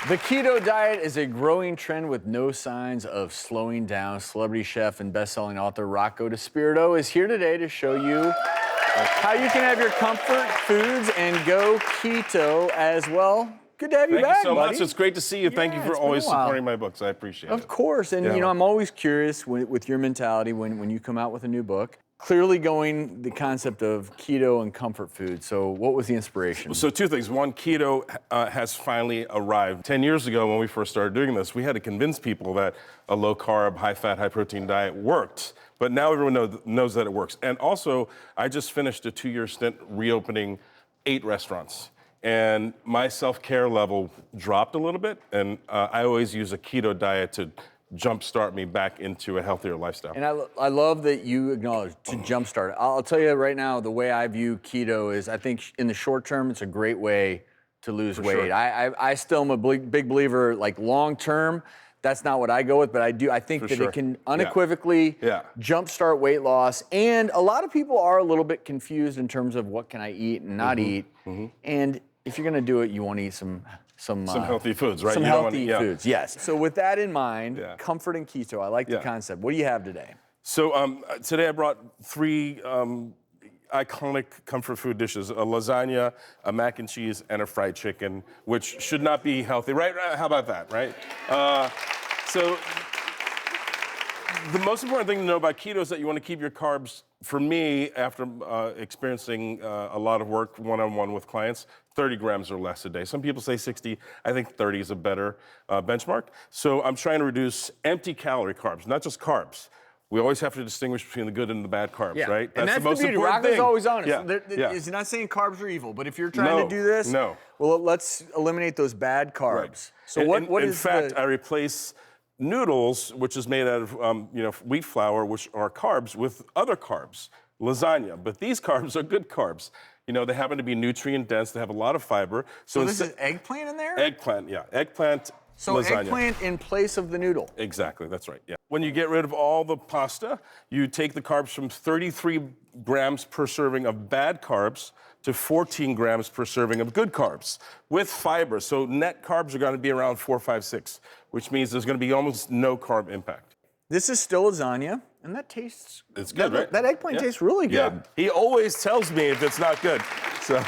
The keto diet is a growing trend with no signs of slowing down. Celebrity chef and best-selling author Rocco DiSpirito is here today to show you how you can have your comfort foods and go keto as well. Good to have you back, Thank you so buddy. much. It's great to see you. Thank you Yeah, for it's been a always while. supporting my books. I appreciate it. Of course, and you know, I'm always curious with your mentality when you come out with a new book. Clearly going the concept of keto and comfort food. So what was the inspiration? So two things. One, keto has finally arrived. 10 years ago when we first started doing this, we had to convince people that a low-carb, high-fat, high-protein diet worked. But now everyone knows that it works. And also, I just finished a 2-year stint reopening 8 restaurants. And my self-care level dropped a little bit. And I always use a keto diet to jumpstart me back into a healthier lifestyle. And I love that you acknowledge to jumpstart. I'll tell you right now, the way I view keto is I think in the short term, it's a great way to lose weight. sure. I still am a big believer, like long term, that's not what I go with, but I think For that sure. it can unequivocally Yeah. jumpstart weight loss. And a lot of people are a little bit confused in terms of what can I eat and not eat. And if you're gonna do it, you wanna eat some healthy foods, right? Some You don't healthy wanna- foods, yes. So with that in mind, Yeah. comfort and keto, I like the Yeah. concept. What do you have today? So today I brought 3 iconic comfort food dishes: a lasagna, a mac and cheese, and a fried chicken, which should not be healthy, right? How about that, right? So the most important thing to know about keto is that you want to keep your carbs. For me, after experiencing a lot of work one-on-one with clients, 30 grams or less a day. Some people say 60. I think 30 is a better benchmark. So I'm trying to reduce empty calorie carbs, not just carbs. We always have to distinguish between the good and the bad carbs, right? And that's the most beauty. important Rocco's thing. always honest. Yeah. He's not saying carbs are evil, but if you're trying to do this, no. well, let's eliminate those bad carbs. Right. So And- what in is fact, the... I replace noodles, which is made out of wheat flour, which are carbs, with other carbs, lasagna. But these carbs are good carbs. You know, they happen to be nutrient dense. They have a lot of fiber. So this is eggplant in there? Eggplant, yeah. Eggplant So lasagna. eggplant in place of the noodle. Exactly, that's right, yeah. When you get rid of all the pasta, you take the carbs from 33 grams per serving of bad carbs to 14 grams per serving of good carbs with fiber. So net carbs are gonna be around 4, 5, 6, which means there's gonna be almost no carb impact. This is still lasagna, and that tastes... It's good, right? That eggplant Yeah. tastes really good. Yeah. He always tells me if it's not good. So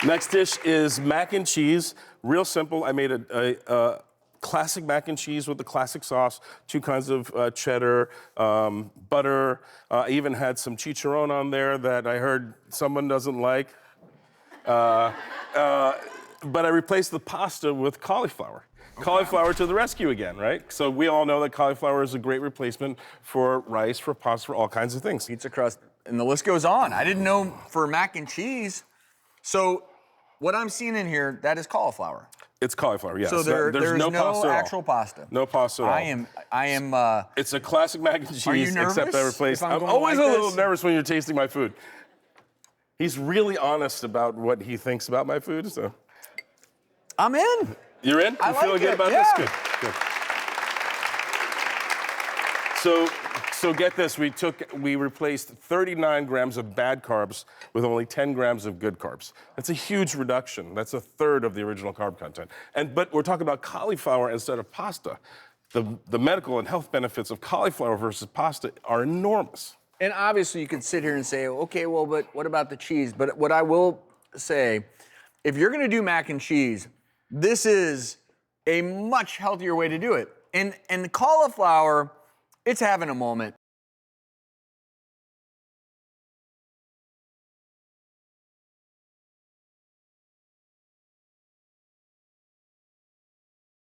next dish is mac and cheese. Real simple. I made a classic mac and cheese with the classic sauce, 2 kinds of cheddar, butter. I even had some chicharron on there that I heard someone doesn't like. But I replaced the pasta with cauliflower. Cauliflower to the rescue again, right? So we all know that cauliflower is a great replacement for rice, for pasta, for all kinds of things. Pizza crust, and the list goes on. I didn't know for mac and cheese. So what I'm seeing in here, that is cauliflower. It's cauliflower, yes. So there's no pasta at all. actual pasta. No pasta at all. I am. It's a classic mac and cheese, Are you except I nervous replaced. if I'm I'm going always like a little this? nervous when you're tasting my food. He's really honest about what he thinks about my food, so. I'm in. You're in? You I feeling like good it, about yeah. this? Good. So get this, we replaced 39 grams of bad carbs with only 10 grams of good carbs. That's a huge reduction. That's a third of the original carb content. But we're talking about cauliflower instead of pasta. The medical and health benefits of cauliflower versus pasta are enormous. And obviously, you could sit here and say, okay, well, but what about the cheese? But what I will say, if you're going to do mac and cheese, this is a much healthier way to do it. And the cauliflower, it's having a moment.